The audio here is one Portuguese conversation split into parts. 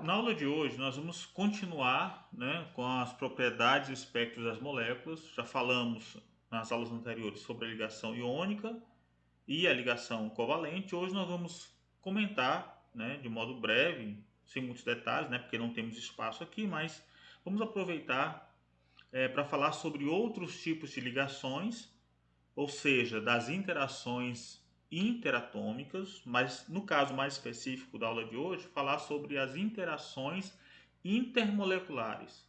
Na aula de hoje, nós vamos continuar, né, com as propriedades e espectros das moléculas. Já falamos nas aulas anteriores sobre a ligação iônica e a ligação covalente. Hoje nós vamos comentar, né, de modo breve, sem muitos detalhes, né, porque não temos espaço aqui, mas vamos aproveitar para falar sobre outros tipos de ligações, ou seja, das interações interatômicas, mas no caso mais específico da aula de hoje, falar sobre as interações intermoleculares,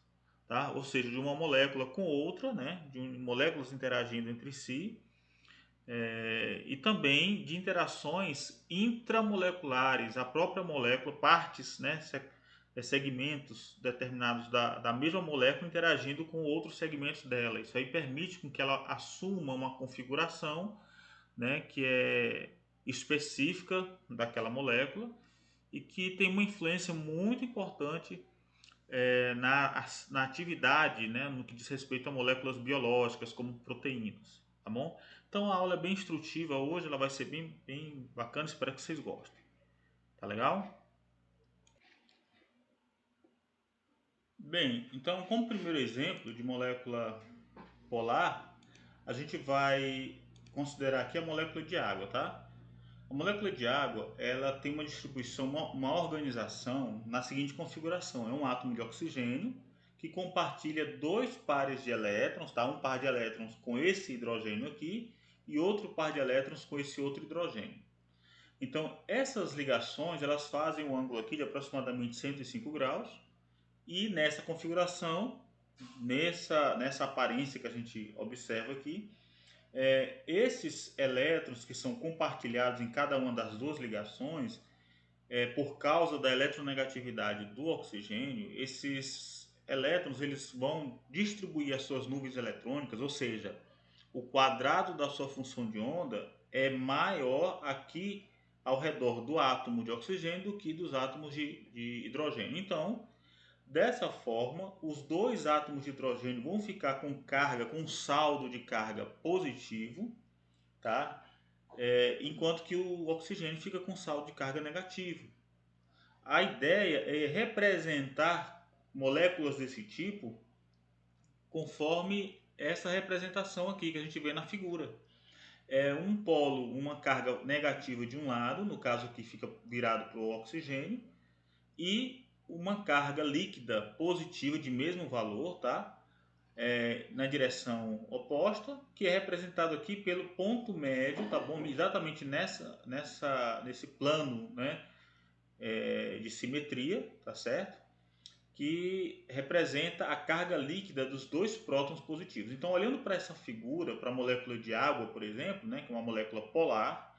tá? Ou seja, de uma molécula com outra, né? De moléculas interagindo entre si, e também de interações intramoleculares, a própria molécula, partes, né? Segmentos determinados da mesma molécula interagindo com outros segmentos dela. Isso aí permite com que ela assuma uma configuração, né, que é específica daquela molécula e que tem uma influência muito importante na atividade, né, no que diz respeito a moléculas biológicas, como proteínas, tá bom? Então a aula é bem instrutiva hoje, ela vai ser bem bacana, espero que vocês gostem. Tá legal? Bem, então como primeiro exemplo de molécula polar, a gente vai considerar aqui a molécula de água, tá? A molécula de água, ela tem uma distribuição, uma organização na seguinte configuração: é um átomo de oxigênio que compartilha dois pares de elétrons, tá? Um par de elétrons com esse hidrogênio aqui e outro par de elétrons com esse outro hidrogênio. Então, essas ligações, elas fazem um ângulo aqui de aproximadamente 105 graus e nessa configuração, nessa aparência que a gente observa aqui, esses elétrons que são compartilhados em cada uma das duas ligações, por causa da eletronegatividade do oxigênio, esses elétrons eles vão distribuir as suas nuvens eletrônicas, ou seja, o quadrado da sua função de onda é maior aqui ao redor do átomo de oxigênio do que dos átomos de hidrogênio. Então, dessa forma, os dois átomos de hidrogênio vão ficar com carga, com saldo de carga positivo, tá? Enquanto que o oxigênio fica com saldo de carga negativo. A ideia é representar moléculas desse tipo conforme essa representação aqui que a gente vê na figura. É um polo, uma carga negativa de um lado, no caso aqui fica virado para o oxigênio, e uma carga líquida positiva de mesmo valor, tá? Na direção oposta, que é representado aqui pelo ponto médio, tá bom? Exatamente nesse plano, né, de simetria, tá certo? Que representa a carga líquida dos dois prótons positivos. Então, olhando para essa figura, para a molécula de água, por exemplo, né, que é uma molécula polar,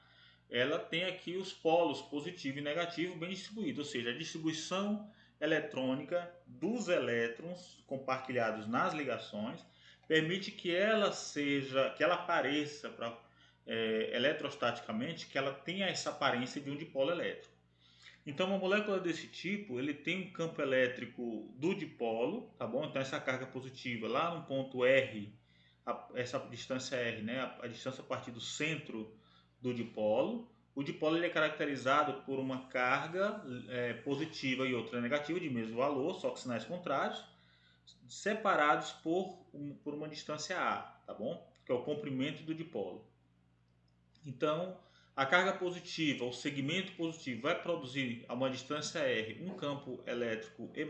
ela tem aqui os polos positivo e negativo bem distribuídos, ou seja, a distribuição eletrônica dos elétrons compartilhados nas ligações permite que ela apareça eletrostaticamente, que ela tenha essa aparência de um dipolo elétrico. Então, uma molécula desse tipo, ele tem um campo elétrico do dipolo, tá bom? Então, essa carga positiva lá no ponto R, essa distância R, né? A distância a partir do centro do dipolo. O dipolo ele é caracterizado por uma carga positiva e outra negativa de mesmo valor, só que sinais contrários, separados por uma distância A, tá bom? Que é o comprimento do dipolo. Então, a carga positiva, o segmento positivo, vai produzir a uma distância R um campo elétrico E+,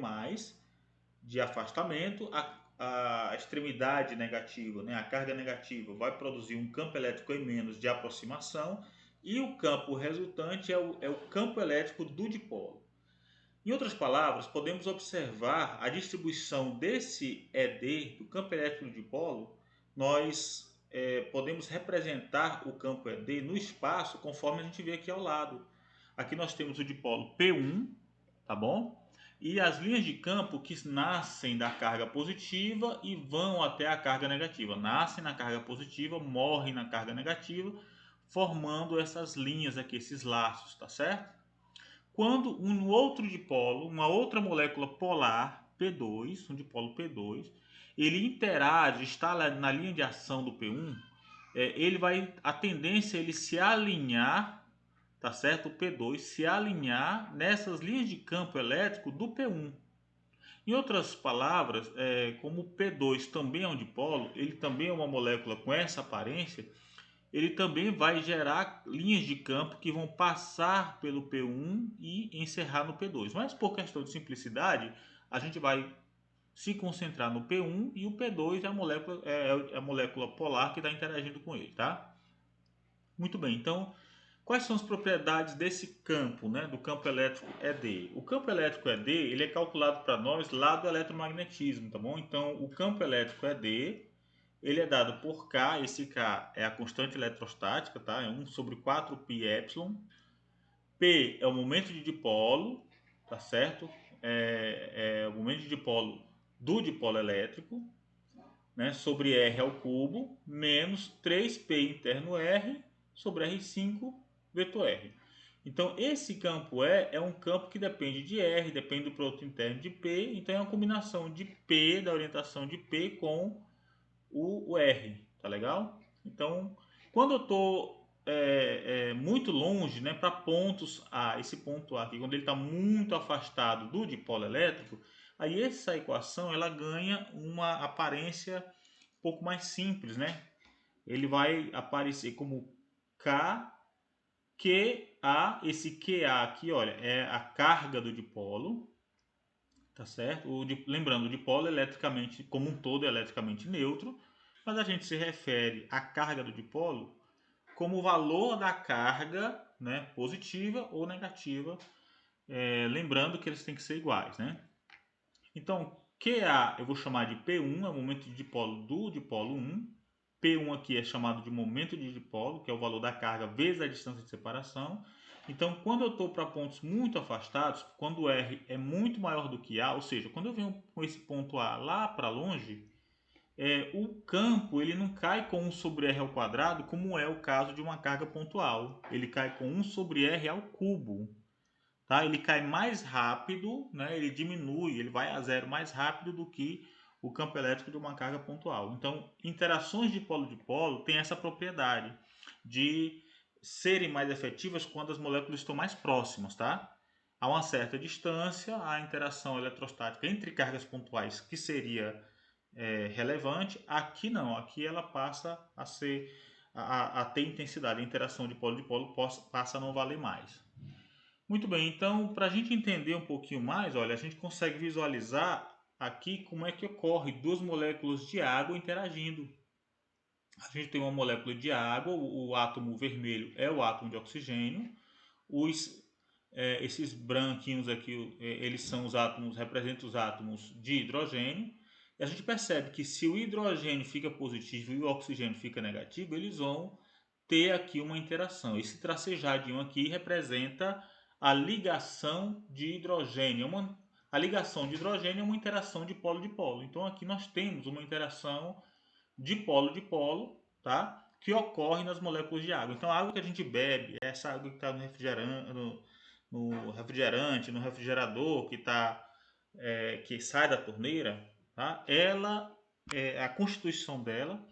de afastamento. A extremidade negativa, né, a carga negativa, vai produzir um campo elétrico E- de aproximação. E o campo resultante é o campo elétrico do dipolo. Em outras palavras, podemos observar a distribuição desse ED, do campo elétrico do dipolo. Nós podemos representar o campo ED no espaço conforme a gente vê aqui ao lado. Aqui nós temos o dipolo P1, tá bom? E as linhas de campo que nascem da carga positiva e vão até a carga negativa. Nascem na carga positiva, morrem na carga negativa, formando essas linhas aqui, esses laços, tá certo? Quando um outro dipolo, uma outra molécula polar, P2, um dipolo P2, ele interage, está na linha de ação do P1, ele vai, a tendência é ele se alinhar tá certo? O P2 se alinhar nessas linhas de campo elétrico do P1. Em outras palavras, como o P2 também é um dipolo, ele também é uma molécula com essa aparência, ele também vai gerar linhas de campo que vão passar pelo P1 e encerrar no P2. Mas por questão de simplicidade, a gente vai se concentrar no P1 e o P2 é a molécula polar que está interagindo com ele, tá? Muito bem, então quais são as propriedades desse campo, né, do campo elétrico ED? O campo elétrico ED ele é calculado para nós lá do eletromagnetismo, tá bom? Então o campo elétrico ED ele é dado por K, esse K é a constante eletrostática, tá? É 1 sobre 4πε. P é o momento de dipolo, tá certo? É o momento de dipolo do dipolo elétrico, né? Sobre R ao cubo, menos 3P interno R sobre R5 vetor R. Então, esse campo é um campo que depende de R, depende do produto interno de P, então é uma combinação de P, da orientação de P com o R, tá legal? Então, quando eu estou muito longe, né, para pontos A, esse ponto A aqui, quando ele está muito afastado do dipolo elétrico, aí essa equação ela ganha uma aparência um pouco mais simples, né? Ele vai aparecer como K, QA, esse QA aqui, olha, é a carga do dipolo, tá certo? Lembrando, o dipolo eletricamente, como um todo, é eletricamente neutro, mas a gente se refere à carga do dipolo como o valor da carga, né, positiva ou negativa, lembrando que eles têm que ser iguais, né? Então, QA eu vou chamar de P1, é o momento de dipolo do dipolo 1. P1 aqui é chamado de momento de dipolo, que é o valor da carga vezes a distância de separação. Então, quando eu estou para pontos muito afastados, quando R é muito maior do que A, ou seja, quando eu venho com esse ponto A lá para longe, o campo ele não cai com 1 sobre R ao quadrado, como é o caso de uma carga pontual. Ele cai com 1 sobre R ao cubo. Tá? Ele cai mais rápido, né? Ele diminui, ele vai a zero mais rápido do que o campo elétrico de uma carga pontual. Então, interações de polo têm essa propriedade de serem mais efetivas quando as moléculas estão mais próximas, tá? A uma certa distância, a interação eletrostática entre cargas pontuais que seria relevante, aqui não, aqui ela passa a ser a ter intensidade, a interação de polo passa a não valer mais. Muito bem, então para a gente entender um pouquinho mais, olha, a gente consegue visualizar aqui como é que ocorre duas moléculas de água interagindo. A gente tem uma molécula de água, o átomo vermelho é o átomo de oxigênio, esses branquinhos aqui, eles são os átomos, representam os átomos de hidrogênio. E a gente percebe que se o hidrogênio fica positivo e o oxigênio fica negativo, eles vão ter aqui uma interação. Esse tracejadinho aqui representa a ligação de hidrogênio. A ligação de hidrogênio é uma interação de polo. Então aqui nós temos uma interação de polo, tá? Que ocorre nas moléculas de água. Então a água que a gente bebe, essa água que está no refrigerante, no refrigerador, que sai da torneira, tá? Ela, a constituição dela,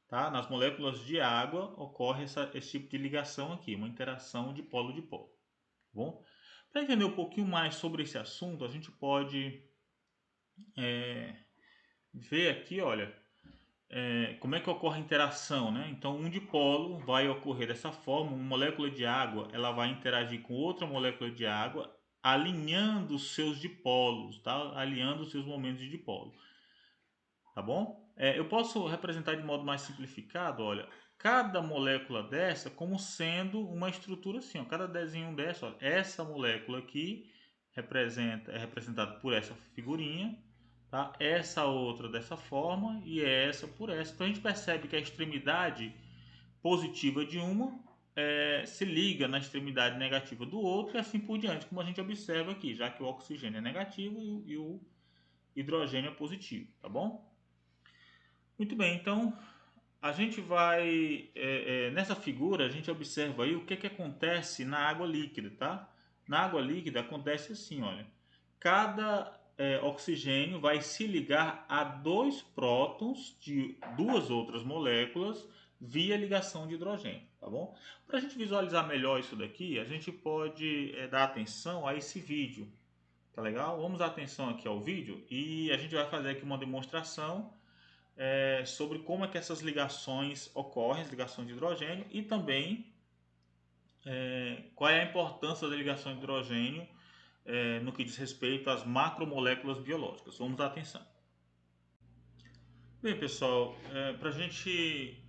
tá? Nas moléculas de água ocorre esse tipo de ligação aqui, uma interação de polo. Tá bom? Para entender um pouquinho mais sobre esse assunto, a gente pode ver aqui, olha, como é que ocorre a interação, né? Então, um dipolo vai ocorrer dessa forma, uma molécula de água, ela vai interagir com outra molécula de água, alinhando os seus dipolos, tá? Alinhando os seus momentos de dipolo, tá bom? Eu posso representar de modo mais simplificado, olha, cada molécula dessa como sendo uma estrutura assim, ó, cada desenho dessa, ó, essa molécula aqui é representada por essa figurinha, tá? Essa outra dessa forma e essa por essa. Então a gente percebe que a extremidade positiva de uma se liga na extremidade negativa do outro e assim por diante, como a gente observa aqui, já que o oxigênio é negativo e o hidrogênio é positivo, tá bom? Muito bem, então a gente vai nessa figura a gente observa aí o que acontece na água líquida, tá? Na água líquida acontece assim, olha, cada oxigênio vai se ligar a dois prótons de duas outras moléculas via ligação de hidrogênio, tá bom? Para a gente visualizar melhor isso daqui, a gente pode dar atenção a esse vídeo, tá legal? Vamos dar atenção aqui ao vídeo e a gente vai fazer aqui uma demonstração sobre como é que essas ligações ocorrem, as ligações de hidrogênio, e também qual é a importância da ligação de hidrogênio no que diz respeito às macromoléculas biológicas. Vamos dar atenção. Bem, pessoal, para a gente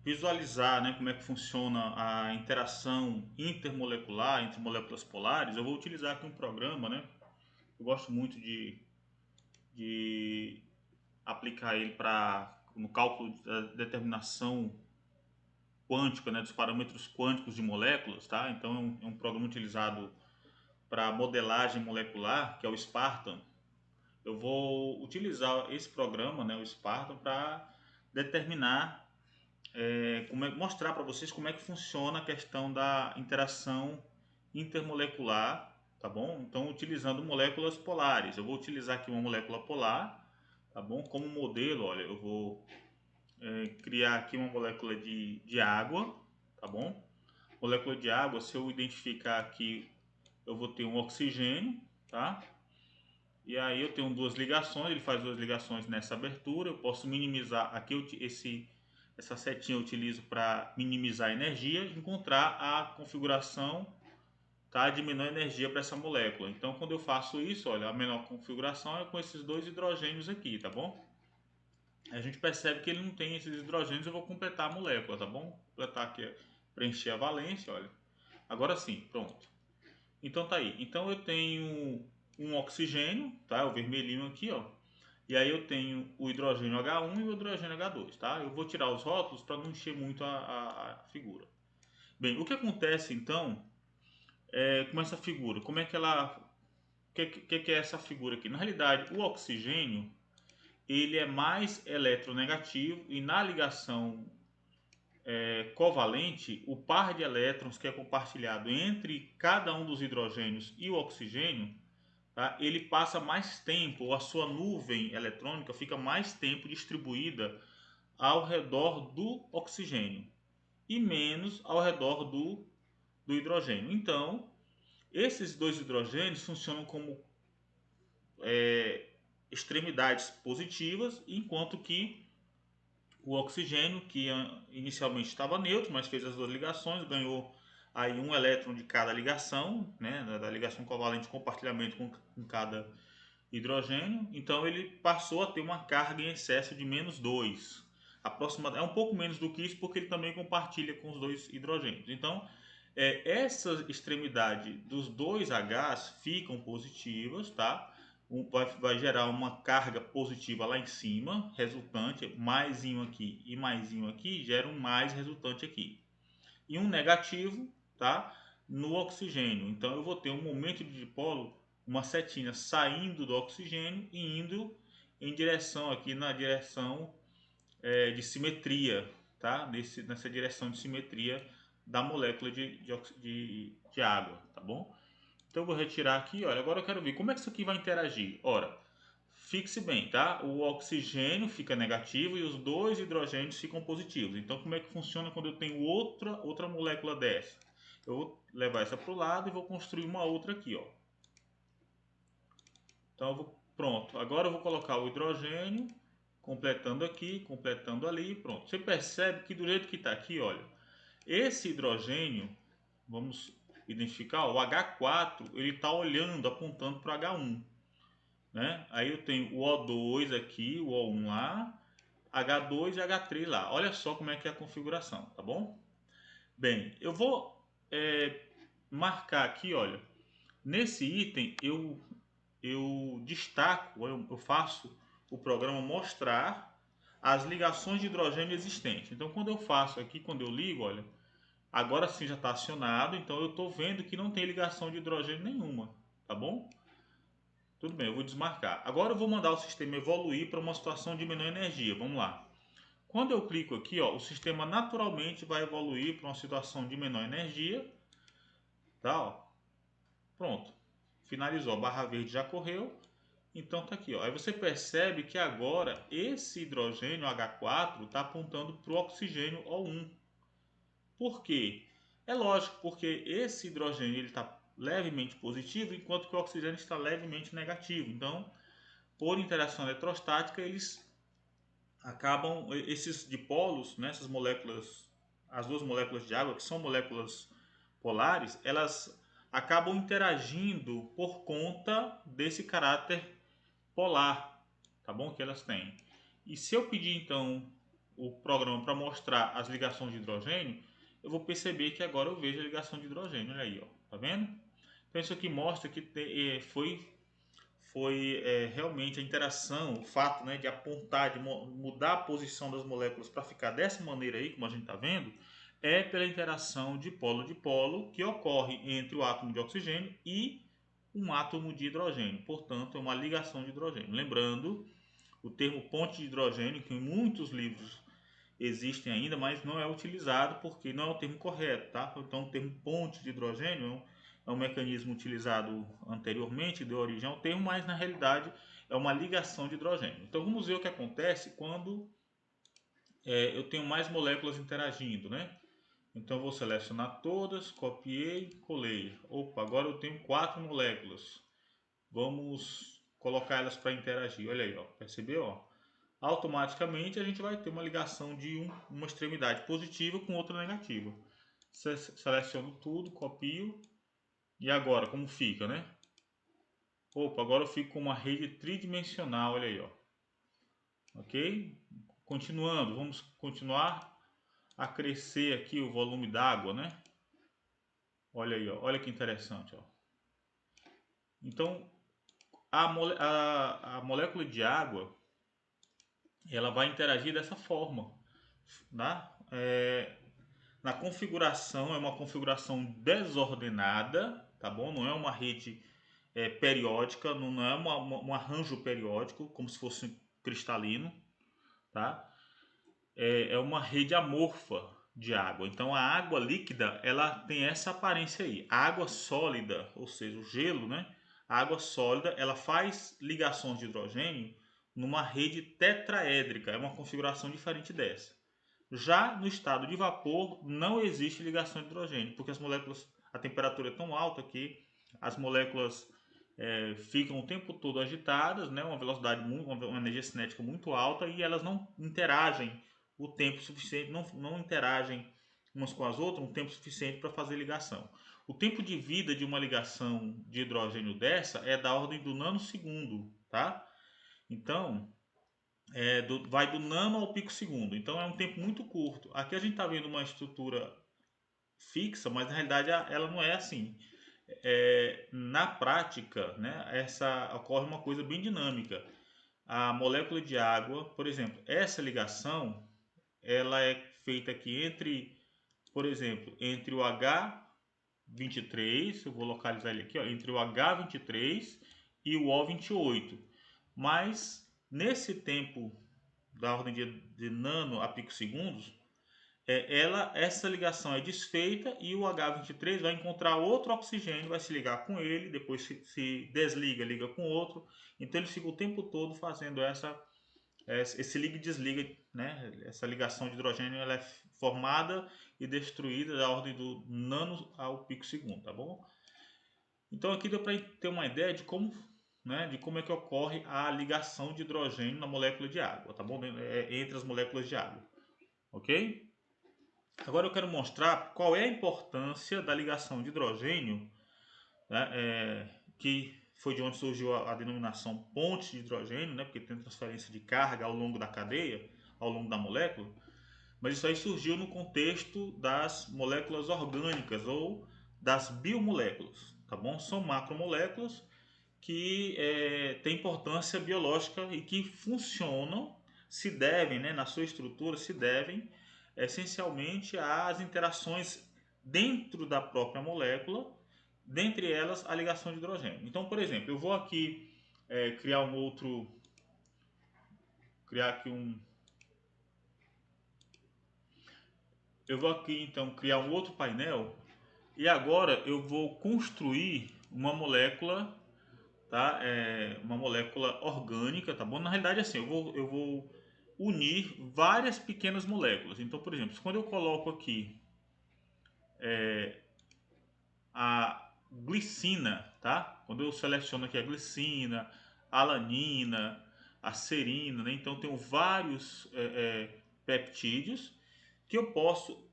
visualizar, né, como é que funciona a interação intermolecular entre moléculas polares, eu vou utilizar aqui um programa, né? Eu gosto muito de aplicar ele no cálculo da determinação quântica, né, dos parâmetros quânticos de moléculas, tá? Então é um programa utilizado para modelagem molecular, que é o Spartan. Eu vou utilizar esse programa, né, o Spartan, para determinar mostrar para vocês como é que funciona a questão da interação intermolecular, tá bom? Então, utilizando moléculas polares. Eu vou utilizar aqui uma molécula polar, tá bom? Como modelo, olha, eu vou criar aqui uma molécula de água, tá bom? Molécula de água, se eu identificar aqui, eu vou ter um oxigênio, tá? E aí eu tenho duas ligações, ele faz duas ligações nessa abertura, eu posso minimizar aqui essa setinha eu utilizo para minimizar a energia e encontrar a configuração, tá, de menor energia para essa molécula. Então quando eu faço isso, olha, a menor configuração é com esses dois hidrogênios aqui, tá bom? A gente percebe que ele não tem esses hidrogênios, eu vou completar a molécula, tá bom? Completar aqui, preencher a valência, olha. Agora sim, pronto. Então tá aí. Então eu tenho um oxigênio, tá? O vermelhinho aqui, ó. E aí eu tenho o hidrogênio H1 e o hidrogênio H2, tá? Eu vou tirar os rótulos para não encher muito a figura. Bem, o que acontece então com essa figura? Como é que ela... O que é essa figura aqui? Na realidade, o oxigênio, ele é mais eletronegativo e na ligação covalente, o par de elétrons que é compartilhado entre cada um dos hidrogênios e o oxigênio, tá, ele passa mais tempo, ou a sua nuvem eletrônica fica mais tempo distribuída ao redor do oxigênio e menos ao redor do hidrogênio. Então, esses dois hidrogênios funcionam como extremidades positivas, enquanto que o oxigênio, que inicialmente estava neutro, mas fez as duas ligações, ganhou aí um elétron de cada ligação, né, da ligação covalente de compartilhamento com cada hidrogênio. Então ele passou a ter uma carga em excesso de menos 2. É um pouco menos do que isso, porque ele também compartilha com os dois hidrogênios. Então, essa extremidade dos dois Hs ficam positivas, tá? Vai gerar uma carga positiva lá em cima, resultante, maisinho aqui e maisinho aqui, gera um mais resultante aqui. E um negativo, tá? No oxigênio. Então eu vou ter um momento de dipolo, uma setinha saindo do oxigênio e indo em direção aqui na direção de simetria, tá? Nessa direção de simetria da molécula de água, tá bom? Então eu vou retirar aqui, olha, agora eu quero ver como é que isso aqui vai interagir. Ora, fixe bem, tá? O oxigênio fica negativo e os dois hidrogênios ficam positivos. Então como é que funciona quando eu tenho outra molécula dessa? Eu vou levar essa para o lado e vou construir uma outra aqui, ó. Então pronto, agora eu vou colocar o hidrogênio, completando aqui, completando ali, pronto. Você percebe que do jeito que está aqui, olha, esse hidrogênio, vamos identificar, o H4, ele está olhando, apontando para o H1. Né? Aí eu tenho o O2 aqui, o O1 lá, H2 e H3 lá. Olha só como é que é a configuração, tá bom? Bem, eu vou marcar aqui, olha, nesse item eu destaco, eu faço o programa mostrar as ligações de hidrogênio existentes. Então quando eu faço aqui, quando eu ligo, olha, agora sim já está acionado, então eu estou vendo que não tem ligação de hidrogênio nenhuma, tá bom? Tudo bem, eu vou desmarcar. Agora eu vou mandar o sistema evoluir para uma situação de menor energia. Vamos lá. Quando eu clico aqui, ó, o sistema naturalmente vai evoluir para uma situação de menor energia. Tá, ó. Pronto. Finalizou. A barra verde já correu. Então tá aqui, ó. Aí você percebe que agora esse hidrogênio H4 está apontando para o oxigênio O1. Por quê? É lógico, porque esse hidrogênio está levemente positivo, enquanto que o oxigênio está levemente negativo. Então, por interação eletrostática, eles acabam, esses dipolos, né, essas moléculas, as duas moléculas de água, que são moléculas polares, elas acabam interagindo por conta desse caráter polar, tá bom? Que elas têm. E se eu pedir então o programa para mostrar as ligações de hidrogênio, eu vou perceber que agora eu vejo a ligação de hidrogênio. Olha aí, ó, tá vendo? Então isso aqui mostra que foi realmente a interação, o fato, né, de apontar, de mudar a posição das moléculas para ficar dessa maneira aí, como a gente está vendo, é pela interação de polo que ocorre entre o átomo de oxigênio e um átomo de hidrogênio. Portanto, é uma ligação de hidrogênio. Lembrando, o termo ponte de hidrogênio, que em muitos livros existem ainda, mas não é utilizado porque não é o termo correto, tá? Então, o termo ponte de hidrogênio é um mecanismo utilizado anteriormente, deu origem ao termo, mas na realidade é uma ligação de hidrogênio. Então, vamos ver o que acontece quando eu tenho mais moléculas interagindo, né? Então, eu vou selecionar todas, copiei, colei. Opa, agora eu tenho 4 moléculas. Vamos colocar elas para interagir. Olha aí, ó, percebeu? Ó? Automaticamente a gente vai ter uma ligação de uma extremidade positiva com outra negativa. Seleciono tudo, copio e agora como fica, né? Opa, agora eu fico com uma rede tridimensional, olha aí, ó. Ok? Continuando, vamos continuar a crescer aqui o volume d'água, né? Olha aí, ó, olha que interessante, ó. Então, a molécula de água, ela vai interagir dessa forma, tá? Na configuração, é uma configuração desordenada, tá bom? Não é uma rede periódica, não é um arranjo periódico, como se fosse cristalino, tá? É uma rede amorfa de água. Então a água líquida, ela tem essa aparência aí. A água sólida, ou seja, o gelo, né? A água sólida, ela faz ligações de hidrogênio numa rede tetraédrica, é uma configuração diferente dessa. Já no estado de vapor, não existe ligação de hidrogênio, porque as moléculas, a temperatura é tão alta que as moléculas ficam o tempo todo agitadas, né, uma velocidade, uma energia cinética muito alta, e elas não interagem o tempo suficiente, não interagem umas com as outras um tempo suficiente para fazer ligação. O tempo de vida de uma ligação de hidrogênio dessa é da ordem do nanosegundo, tá? Então, vai do nano ao pico segundo. Então é um tempo muito curto. Aqui a gente está vendo uma estrutura fixa, mas na realidade ela não é assim. Na prática, né, ocorre uma coisa bem dinâmica. A molécula de água, por exemplo, essa ligação, ela é feita aqui entre, por exemplo, entre o H23, eu vou localizar ele aqui, ó, entre o H23 e o O28. Mas nesse tempo da ordem de nano a picosegundos, essa ligação é desfeita e o H23 vai encontrar outro oxigênio, vai se ligar com ele, depois se desliga, liga com outro. Então ele fica o tempo todo fazendo esse liga e desliga, né? Essa ligação de hidrogênio, ela é formada e destruída da ordem do nano ao picosegundo, tá bom? Então aqui deu para ter uma ideia de como, né, de como é que ocorre a ligação de hidrogênio na molécula de água, tá bom? Entre as moléculas de água, ok? Agora eu quero mostrar qual é a importância da ligação de hidrogênio, né, que foi de onde surgiu a denominação ponte de hidrogênio, né, porque tem transferência de carga ao longo da cadeia, ao longo da molécula, mas isso aí surgiu no contexto das moléculas orgânicas ou das biomoléculas, tá bom? São macromoléculas que têm importância biológica e que funcionam, se devem, né, na sua estrutura, se devem essencialmente às interações dentro da própria molécula, dentre elas a ligação de hidrogênio. Então, por exemplo, eu vou aqui criar aqui um, eu vou aqui então criar um outro painel e agora eu vou construir uma molécula tá? É uma molécula orgânica, tá bom? Na realidade, assim, eu vou unir várias pequenas moléculas. Então, por exemplo, quando eu coloco aqui a glicina, tá? Quando eu seleciono aqui a glicina, a alanina, a serina, né? Então, eu tenho vários peptídeos que eu posso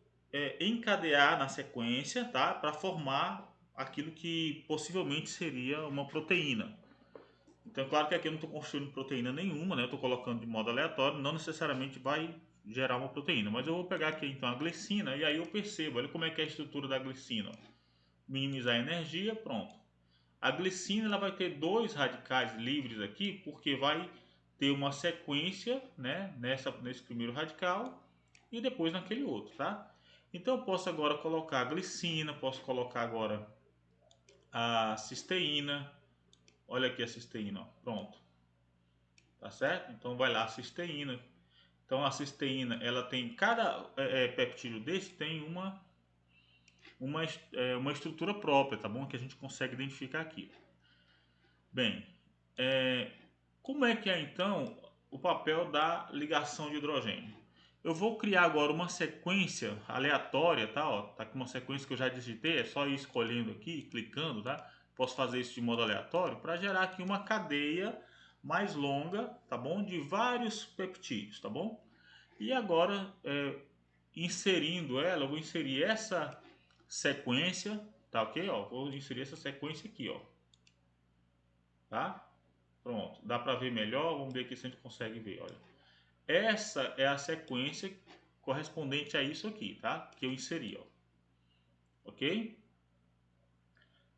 encadear na sequência, tá? Para formar aquilo que possivelmente seria uma proteína. Então, claro que aqui eu não estou construindo proteína nenhuma, né? Eu estou colocando de modo aleatório, não necessariamente vai gerar uma proteína. Mas eu vou pegar aqui então a glicina e aí eu percebo, olha como é que é a estrutura da glicina. Minimizar a energia, pronto. A glicina ela vai ter dois radicais livres aqui, porque vai ter uma sequência, né? Nesse primeiro radical e depois naquele outro, tá? Então eu posso agora colocar a glicina, posso colocar agora a cisteína. Olha aqui a cisteína, ó. Pronto. Tá certo? Então vai lá a cisteína. Então a cisteína, ela tem cada peptídeo desse tem uma estrutura própria, tá bom? Que a gente consegue identificar aqui. Bem, como é que é então o papel da ligação de hidrogênio? Eu vou criar agora uma sequência aleatória, tá? Ó, tá aqui uma sequência que eu já digitei, é só ir escolhendo aqui, clicando, tá? Posso fazer isso de modo aleatório para gerar aqui uma cadeia mais longa, tá bom? De vários peptídeos, tá bom? E agora, inserindo ela, eu vou inserir essa sequência, tá ok? Ó, vou inserir essa sequência aqui, ó, tá? Pronto, dá para ver melhor, vamos ver aqui se a gente consegue ver, olha. Essa é a sequência correspondente a isso aqui, tá? Que eu inseri, ó. Ok?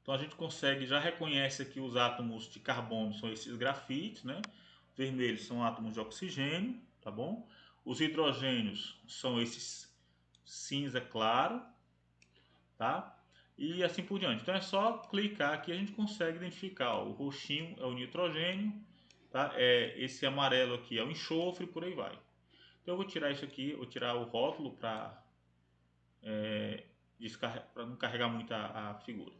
Então a gente consegue, já reconhece aqui os átomos de carbono, são esses grafites, né? Vermelhos são átomos de oxigênio, tá bom? Os hidrogênios são esses cinza claro, tá? E assim por diante. Então é só clicar aqui e a gente consegue identificar, ó, o roxinho é o nitrogênio, tá? Esse amarelo aqui é o enxofre e por aí vai. Então eu vou tirar isso aqui, vou tirar o rótulo para não carregar muito a figura.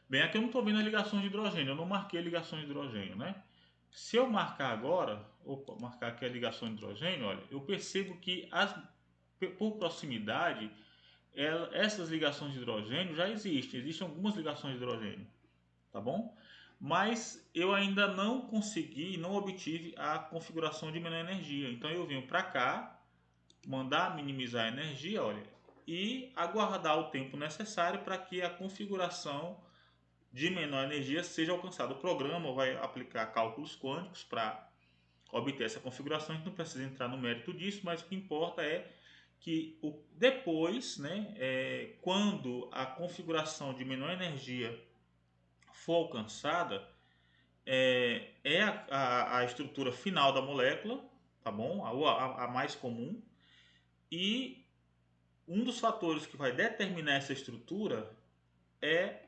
Bem, aqui eu não estou vendo as ligações de hidrogênio, eu não marquei ligações de hidrogênio, né? Se eu marcar agora, opa, marcar aqui a ligação de hidrogênio, olha, eu percebo que por proximidade, essas ligações de hidrogênio já existem algumas ligações de hidrogênio, tá bom? Mas eu ainda não consegui, não obtive a configuração de menor energia. Então eu venho para cá, mandar minimizar a energia, olha, e aguardar o tempo necessário para que a configuração de menor energia seja alcançada. O programa vai aplicar cálculos quânticos para obter essa configuração, a gente não precisa entrar no mérito disso, mas o que importa é que depois, né, quando a configuração de menor energia for alcançada, a estrutura final da molécula, tá bom? A mais comum. E um dos fatores que vai determinar essa estrutura é,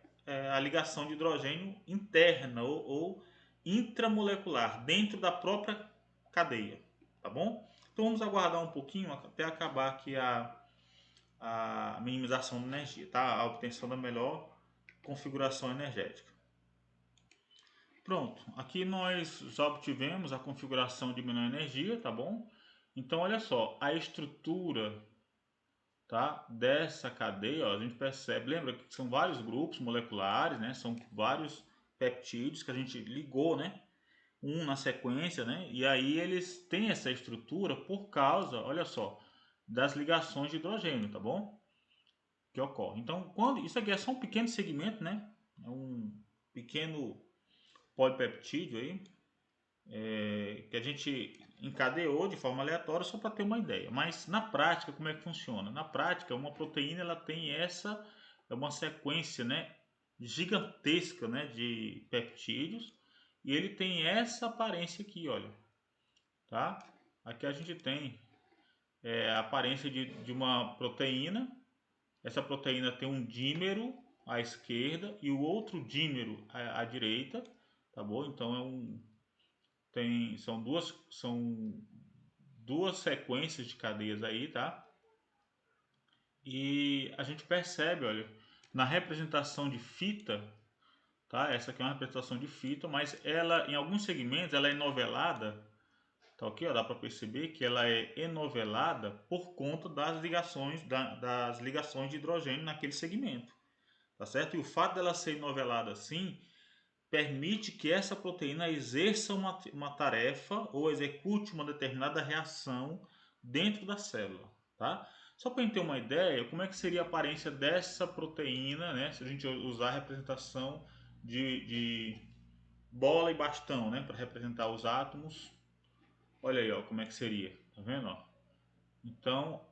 a ligação de hidrogênio interna ou intramolecular, dentro da própria cadeia, tá bom? Então vamos aguardar um pouquinho até acabar aqui a minimização da energia, tá? A obtenção da melhor configuração energética. Pronto, aqui nós já obtivemos a configuração de menor energia, tá bom? Então olha só, a estrutura, tá, dessa cadeia, ó, a gente percebe, lembra que são vários grupos moleculares, né? São vários peptídeos que a gente ligou, né? Um na sequência, né? E aí eles têm essa estrutura por causa, olha só, das ligações de hidrogênio, tá bom? Que ocorre. Então, quando isso aqui é só um pequeno segmento, né? É um pequeno polipeptídeo aí, que a gente encadeou de forma aleatória só para ter uma ideia. Mas na prática, como é que funciona? Na prática, uma proteína ela tem é uma sequência, né, gigantesca, né, de peptídeos e ele tem essa aparência aqui, olha, tá? Aqui a gente tem a aparência de uma proteína. Essa proteína tem um dímero à esquerda e o outro dímero à direita, tá bom? Então são duas sequências de cadeias aí, tá? E a gente percebe, olha, na representação de fita, tá? Essa aqui é uma representação de fita, mas ela, em alguns segmentos, ela é enovelada, tá ok? Ó, dá para perceber que ela é enovelada por conta das ligações, das ligações de hidrogênio naquele segmento, tá certo? E o fato dela ser enovelada assim permite que essa proteína exerça uma tarefa ou execute uma determinada reação dentro da célula, tá? Só para a gente ter uma ideia, como é que seria a aparência dessa proteína, né? Se a gente usar a representação de bola e bastão, né? Para representar os átomos. Olha aí, ó, como é que seria, tá vendo? Ó? Então,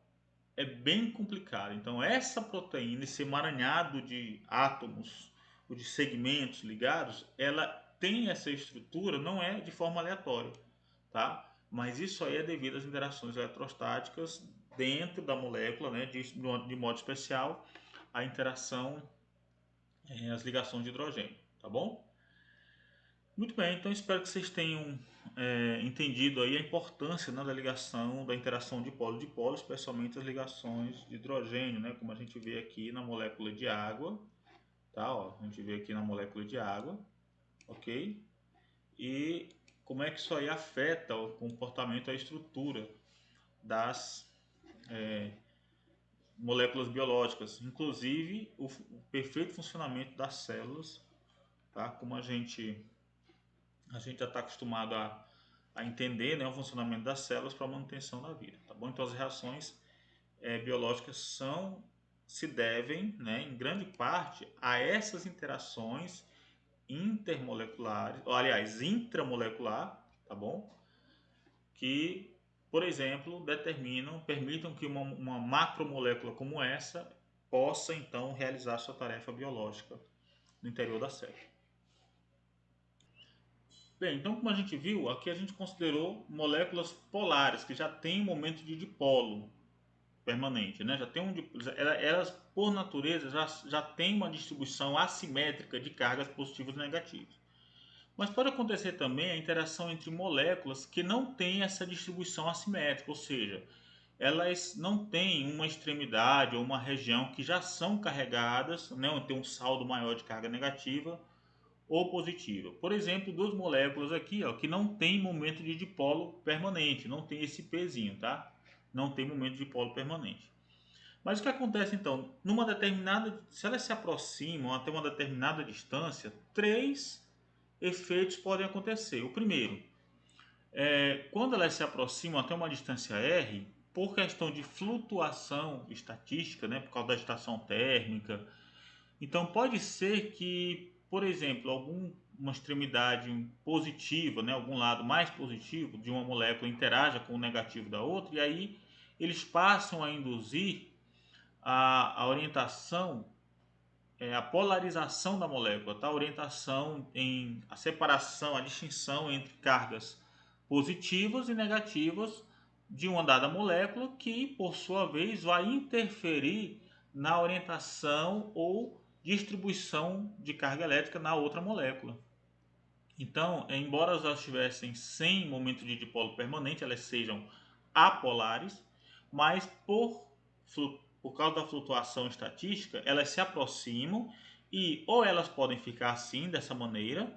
é bem complicado. Então, essa proteína, esse emaranhado de átomos ou de segmentos ligados, ela tem essa estrutura, não é de forma aleatória, tá? Mas isso aí é devido às interações eletrostáticas dentro da molécula, né? De modo especial, a interação, as ligações de hidrogênio, tá bom? Muito bem, então espero que vocês tenham entendido aí a importância, né, da ligação, da interação de polo, especialmente as ligações de hidrogênio, né, como a gente vê aqui na molécula de água, tá? Ó, a gente vê aqui na molécula de água, ok? E como é que isso aí afeta o comportamento, a estrutura das moléculas biológicas, inclusive o perfeito funcionamento das células, tá? Como a gente já está acostumado a entender, né, o funcionamento das células para a manutenção da vida, tá bom? Então as reações biológicas se devem, né, em grande parte a essas interações intermoleculares, ou aliás, intramolecular, tá bom? Que, por exemplo, permitam que uma macromolécula como essa possa então realizar sua tarefa biológica no interior da célula. Bem, então como a gente viu, aqui a gente considerou moléculas polares, que já têm um momento de dipolo permanente, né? Já tem elas, por natureza, já têm uma distribuição assimétrica de cargas positivas e negativas. Mas pode acontecer também a interação entre moléculas que não têm essa distribuição assimétrica, ou seja, elas não têm uma extremidade ou uma região que já são carregadas, né? Ou tem um saldo maior de carga negativa ou positiva. Por exemplo, duas moléculas aqui, ó, que não tem momento de dipolo permanente, não tem esse pezinho, tá? Não tem momento de dipolo permanente. Mas o que acontece então? Se elas se aproximam até uma determinada distância, três efeitos podem acontecer. O primeiro é quando elas se aproximam até uma distância r, por questão de flutuação estatística, né, por causa da agitação térmica. Então pode ser que, por exemplo, alguma extremidade positiva, né, algum lado mais positivo de uma molécula interaja com o negativo da outra, e aí eles passam a induzir a orientação, a polarização da molécula, tá? A separação, a distinção entre cargas positivas e negativas de uma dada molécula, que por sua vez vai interferir na orientação ou distribuição de carga elétrica na outra molécula. Então, embora elas estivessem sem momento de dipolo permanente, elas sejam apolares, mas por causa da flutuação estatística, elas se aproximam e ou elas podem ficar assim, dessa maneira,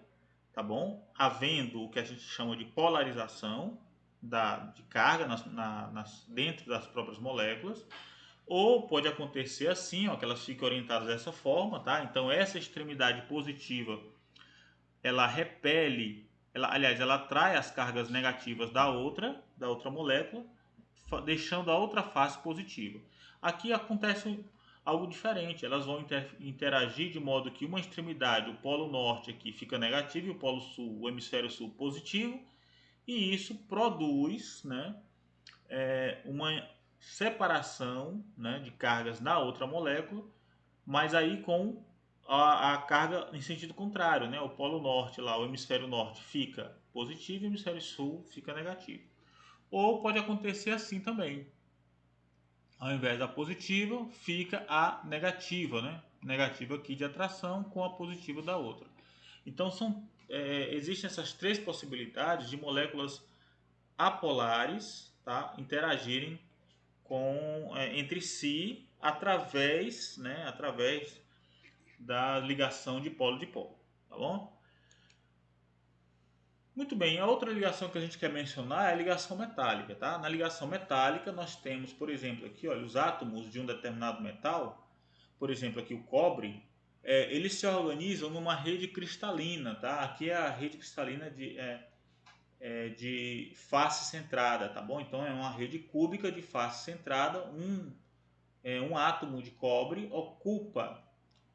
tá bom? Havendo o que a gente chama de polarização de carga dentro das próprias moléculas, ou pode acontecer assim, ó, que elas fiquem orientadas dessa forma, tá? Então essa extremidade positiva, ela repele, ela atrai as cargas negativas da outra molécula, deixando a outra face positiva. Aqui acontece algo diferente, elas vão interagir de modo que uma extremidade, o polo norte aqui, fica negativo e o polo sul, o hemisfério sul, positivo, e isso produz, né, uma separação, né, de cargas na outra molécula, mas aí com a carga em sentido contrário, né? O polo norte lá, o hemisfério norte fica positivo e o hemisfério sul fica negativo. Ou pode acontecer assim também. Ao invés da positiva, fica a negativa, né? Negativa aqui de atração com a positiva da outra. Então existem essas três possibilidades de moléculas apolares, tá, interagirem entre si através da ligação de polo. tá bom? Muito bem, a outra ligação que a gente quer mencionar é a ligação metálica, tá? Na ligação metálica nós temos, por exemplo, aqui, olha, os átomos de um determinado metal, por exemplo, aqui o cobre, eles se organizam numa rede cristalina, tá? Aqui é a rede cristalina de face centrada, tá bom? Então é uma rede cúbica de face centrada, um átomo de cobre ocupa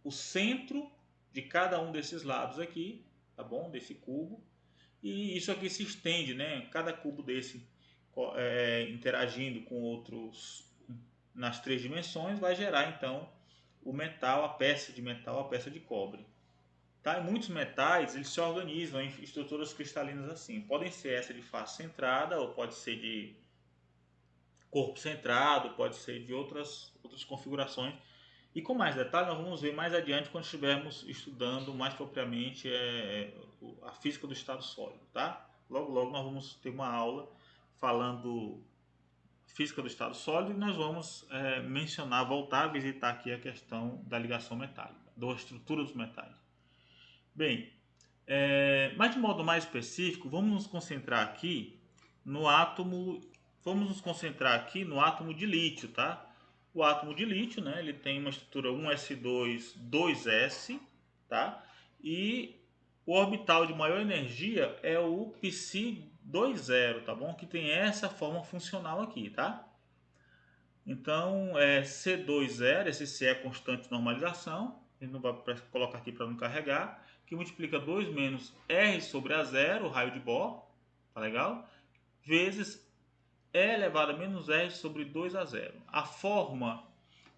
o centro de cada um desses lados aqui, tá bom? Desse cubo. E isso aqui se estende, né? Cada cubo desse interagindo com outros nas três dimensões vai gerar então o metal, a peça de metal, a peça de cobre. Tá? E muitos metais eles se organizam em estruturas cristalinas assim. Podem ser essa de face centrada ou pode ser de corpo centrado, pode ser de outras configurações. E com mais detalhes nós vamos ver mais adiante quando estivermos estudando mais propriamente a física do estado sólido, tá? Logo logo nós vamos ter uma aula falando física do estado sólido e nós vamos mencionar, voltar a visitar aqui a questão da ligação metálica, da estrutura dos metais. Bem, mas de modo mais específico, vamos nos concentrar aqui no átomo, de lítio, tá? O átomo de lítio, né, ele tem uma estrutura 1s2, 2s, tá? E o orbital de maior energia é o π20, tá bom? Que tem essa forma funcional aqui, tá? Então, C20, esse C é constante de normalização, a gente não vai colocar aqui para não carregar, que multiplica 2 menos R sobre A0, o raio de Bohr, tá legal? Vezes E elevado a menos R sobre 2A0. A forma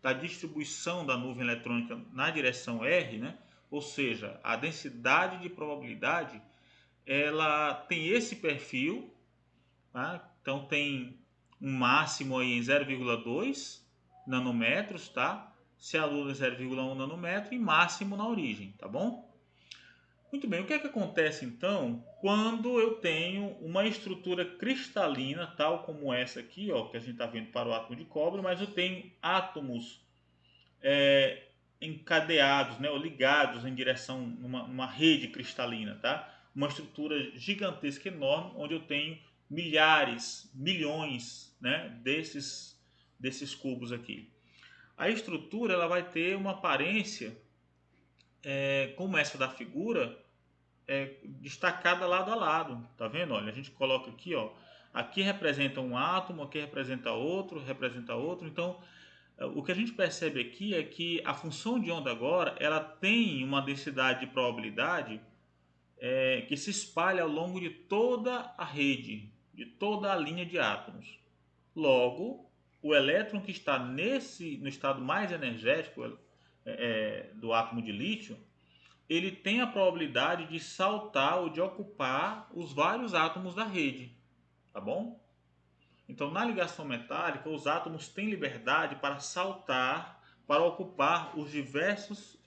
da distribuição da nuvem eletrônica na direção R, né? Ou seja, a densidade de probabilidade, ela tem esse perfil, tá? Então tem um máximo aí em 0,2 nanômetros, tá? Se a luz é 0,1 nanômetro e máximo na origem, tá bom? Muito bem, o que é que acontece então quando eu tenho uma estrutura cristalina, tal como essa aqui, ó, que a gente está vendo para o átomo de cobre, mas eu tenho átomos encadeados, né, ou ligados em direção numa rede cristalina, tá? Uma estrutura gigantesca, enorme, onde eu tenho milhares, milhões, né, desses cubos aqui. A estrutura ela vai ter uma aparência como essa da figura, destacada lado a lado, tá vendo? Olha, a gente coloca aqui, ó, aqui representa um átomo, aqui representa outro, então o que a gente percebe aqui é que a função de onda agora ela tem uma densidade de probabilidade que se espalha ao longo de toda a rede, de toda a linha de átomos. Logo, o elétron que está no estado mais energético do átomo de lítio, ele tem a probabilidade de saltar ou de ocupar os vários átomos da rede, tá bom? Então, na ligação metálica, os átomos têm liberdade para saltar, para ocupar os diversos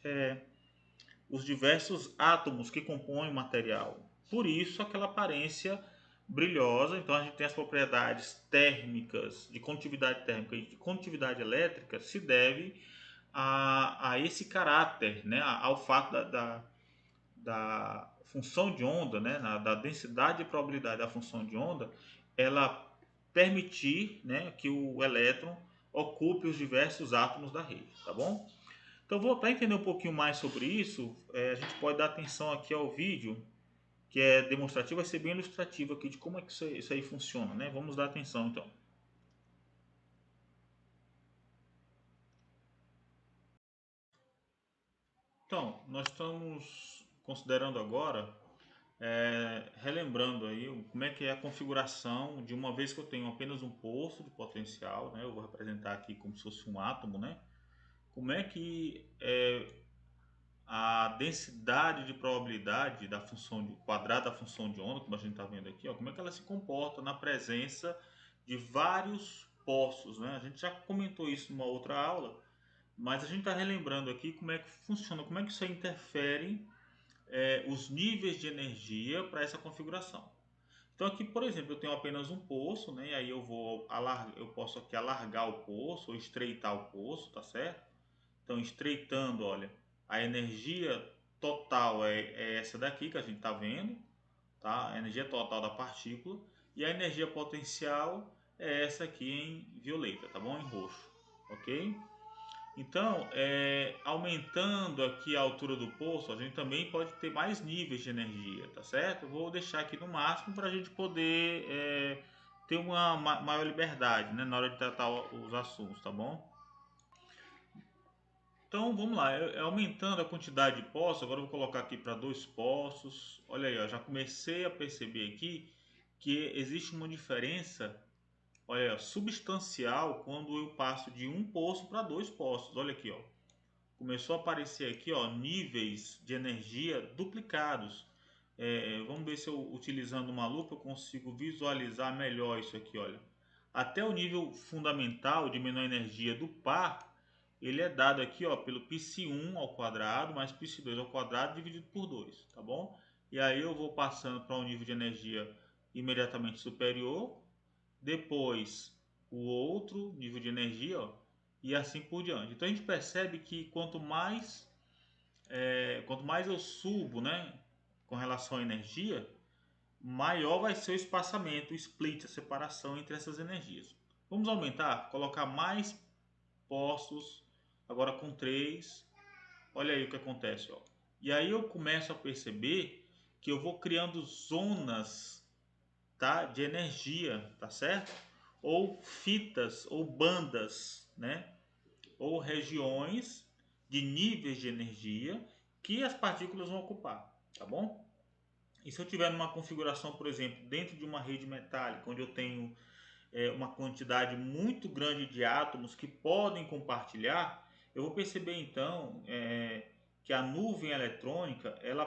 átomos que compõem o material. Por isso, aquela aparência brilhosa. Então, a gente tem as propriedades térmicas, de condutividade térmica e de condutividade elétrica, se deve a esse caráter, né? Ao fato da função de onda, né? Da densidade e probabilidade da função de onda, ela permitir, né, que o elétron ocupe os diversos átomos da rede, tá bom? Então, para entender um pouquinho mais sobre isso, a gente pode dar atenção aqui ao vídeo, que é demonstrativo, vai ser bem ilustrativo aqui de como é que isso aí funciona, né? Vamos dar atenção então. Então, nós estamos considerando agora, relembrando aí como é que é a configuração de uma vez que eu tenho apenas um poço de potencial, né? Eu vou representar aqui como se fosse um átomo, né? Como é que a densidade de probabilidade da função quadrada da função de onda, como a gente está vendo aqui, ó, como é que ela se comporta na presença de vários poços, né? A gente já comentou isso numa outra aula, mas a gente está relembrando aqui como é que funciona, como é que isso interfere os níveis de energia para essa configuração. Então aqui, por exemplo, eu tenho apenas um poço, né? E aí eu posso aqui alargar o poço ou estreitar o poço, tá certo? Então estreitando, olha, a energia total é essa daqui que a gente está vendo, tá? A energia total da partícula. E a energia potencial é essa aqui em violeta, tá bom? Em roxo, ok? Então, aumentando aqui a altura do poço, a gente também pode ter mais níveis de energia, tá certo? Eu vou deixar aqui no máximo para a gente poder ter uma maior liberdade, né, na hora de tratar os assuntos, tá bom? Então, vamos lá, aumentando a quantidade de poços, agora eu vou colocar aqui para 2 poços. Olha aí, ó, já comecei a perceber aqui que existe uma diferença, olha, substancial quando eu passo de um poço para 2 poços. Olha aqui, ó. Começou a aparecer aqui, ó, níveis de energia duplicados. Vamos ver se eu, utilizando uma lupa, eu consigo visualizar melhor isso aqui, olha. Até o nível fundamental de menor energia do par, ele é dado aqui, ó, pelo π1 ao quadrado mais π2 ao quadrado dividido por 2, tá bom? E aí eu vou passando para um nível de energia imediatamente superior, depois o outro nível de energia, ó, e assim por diante. Então a gente percebe que quanto mais eu subo, né, com relação à energia, maior vai ser o espaçamento, o split, a separação entre essas energias. Vamos aumentar, colocar mais poços, agora com 3. Olha aí o que acontece, ó. E aí eu começo a perceber que eu vou criando zonas, tá, de energia, tá certo? Ou fitas ou bandas, né? Ou regiões de níveis de energia que as partículas vão ocupar, tá bom? E se eu tiver numa configuração, por exemplo, dentro de uma rede metálica, onde eu tenho uma quantidade muito grande de átomos que podem compartilhar, eu vou perceber então que a nuvem eletrônica ela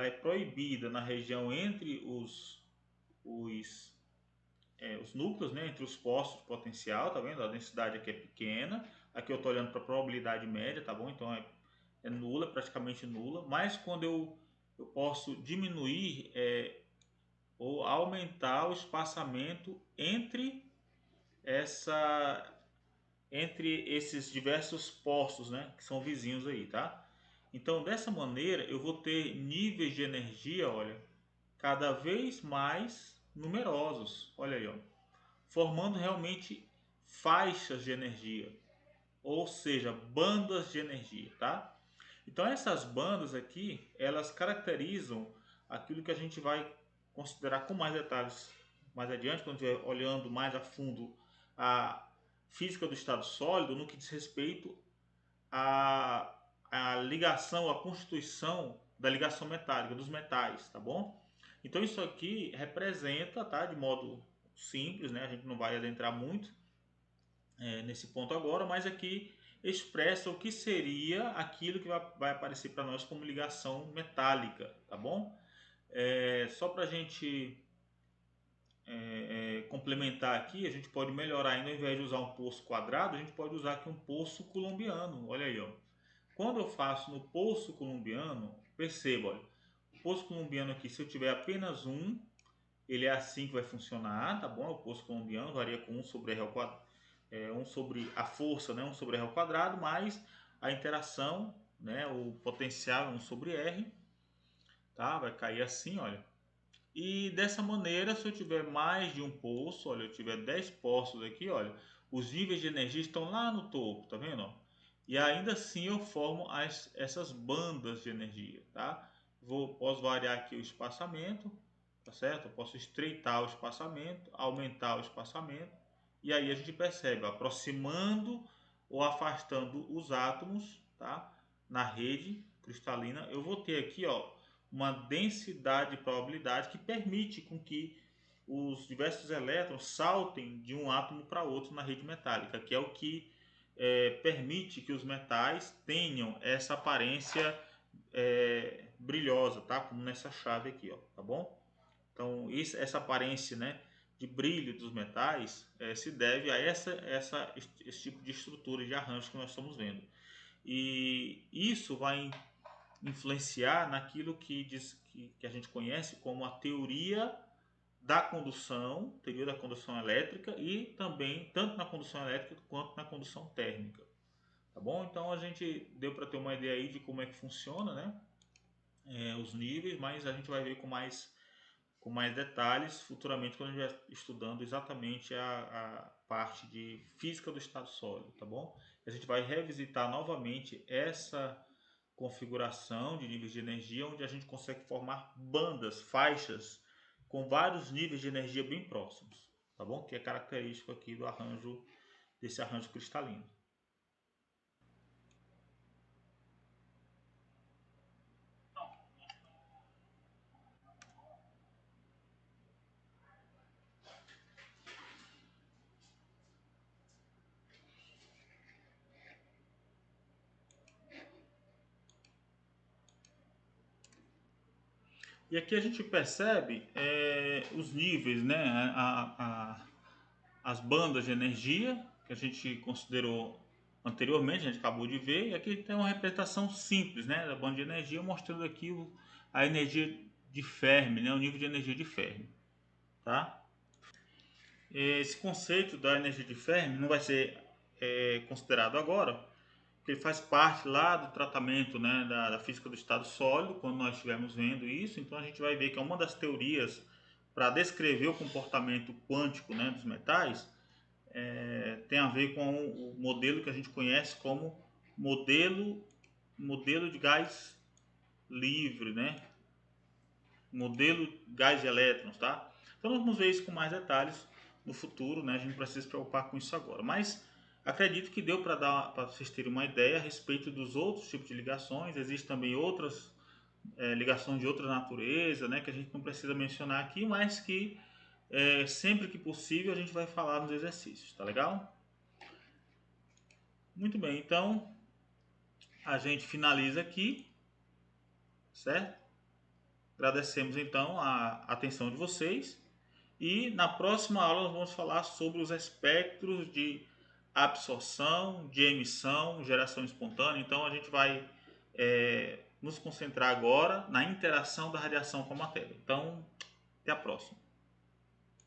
é proibida na região entre os núcleos, né, entre os postos de potencial, tá vendo? A densidade aqui é pequena, aqui eu estou olhando para a probabilidade média, tá bom? Então é nula, praticamente nula, mas quando eu posso diminuir ou aumentar o espaçamento essa, entre esses diversos postos, né, que são vizinhos aí, tá? Então dessa maneira eu vou ter níveis de energia, olha, cada vez mais numerosos, olha aí, ó, formando realmente faixas de energia, ou seja, bandas de energia, tá? Então essas bandas aqui, elas caracterizam aquilo que a gente vai considerar com mais detalhes mais adiante, quando estiver olhando mais a fundo a física do estado sólido, no que diz respeito à ligação, à constituição da ligação metálica, dos metais, tá bom? Então isso aqui representa, tá, de modo simples, né? A gente não vai adentrar muito nesse ponto agora, mas aqui expressa o que seria aquilo que vai aparecer para nós como ligação metálica, tá bom? Só para a gente complementar aqui, a gente pode melhorar ainda, ao invés de usar um poço quadrado, a gente pode usar aqui um poço colombiano, olha aí, ó. Quando eu faço no poço colombiano, perceba, olha, o poço colombiano aqui, se eu tiver apenas um, ele é assim que vai funcionar, tá bom? O poço colombiano varia com 1 sobre R ao quadrado, 1 sobre a força, né? 1 sobre R ao quadrado, mais a interação, né? O potencial 1 sobre R, tá? Vai cair assim, olha. E dessa maneira, se eu tiver mais de um poço, olha, eu tiver 10 poços aqui, olha, os níveis de energia estão lá no topo, tá vendo? E ainda assim eu formo essas bandas de energia, tá? Posso variar aqui o espaçamento, tá certo? Eu posso estreitar o espaçamento, aumentar o espaçamento, e aí a gente percebe, aproximando ou afastando os átomos, tá? Na rede cristalina, eu vou ter aqui, ó, uma densidade de probabilidade que permite com que os diversos elétrons saltem de um átomo para outro na rede metálica, que é o que permite que os metais tenham essa aparência brilhosa, tá? Como nessa chave aqui, ó, tá bom? Então essa aparência, né, de brilho dos metais se deve a esse tipo de estrutura de arranjo que nós estamos vendo. E isso vai influenciar naquilo que a gente conhece como a teoria da condução, teoria da condução elétrica, e também tanto na condução elétrica quanto na condução térmica, tá bom? Então a gente deu para ter uma ideia aí de como é que funciona, né? os níveis, mas a gente vai ver com mais detalhes futuramente quando a gente estiver estudando exatamente a parte de física do estado sólido, tá bom? A gente vai revisitar novamente essa configuração de níveis de energia, onde a gente consegue formar bandas, faixas, com vários níveis de energia bem próximos, tá bom? Que é característico aqui do arranjo, desse arranjo cristalino. E aqui a gente percebe os níveis, né? As bandas de energia que a gente considerou anteriormente, a gente acabou de ver, e aqui tem uma representação simples, né, da banda de energia, mostrando aqui a energia de Fermi, né, o nível de energia de Fermi, tá? Esse conceito da energia de Fermi não vai ser considerado agora, porque ele faz parte lá do tratamento, né, da física do estado sólido, quando nós estivermos vendo isso. Então a gente vai ver que é uma das teorias para descrever o comportamento quântico, né, dos metais, tem a ver com o modelo que a gente conhece como modelo de gás livre, né? Modelo gás e elétrons, tá? Então nós vamos ver isso com mais detalhes no futuro, né? A gente não precisa se preocupar com isso agora, mas acredito que deu para vocês terem uma ideia a respeito dos outros tipos de ligações. Existem também outras ligações de outra natureza, né? Que a gente não precisa mencionar aqui, mas que sempre que possível a gente vai falar nos exercícios, tá legal? Muito bem, então a gente finaliza aqui, certo? Agradecemos então a atenção de vocês e na próxima aula nós vamos falar sobre os espectros de absorção, de emissão, geração espontânea. Então a gente vai nos concentrar agora na interação da radiação com a matéria. Então, até a próxima.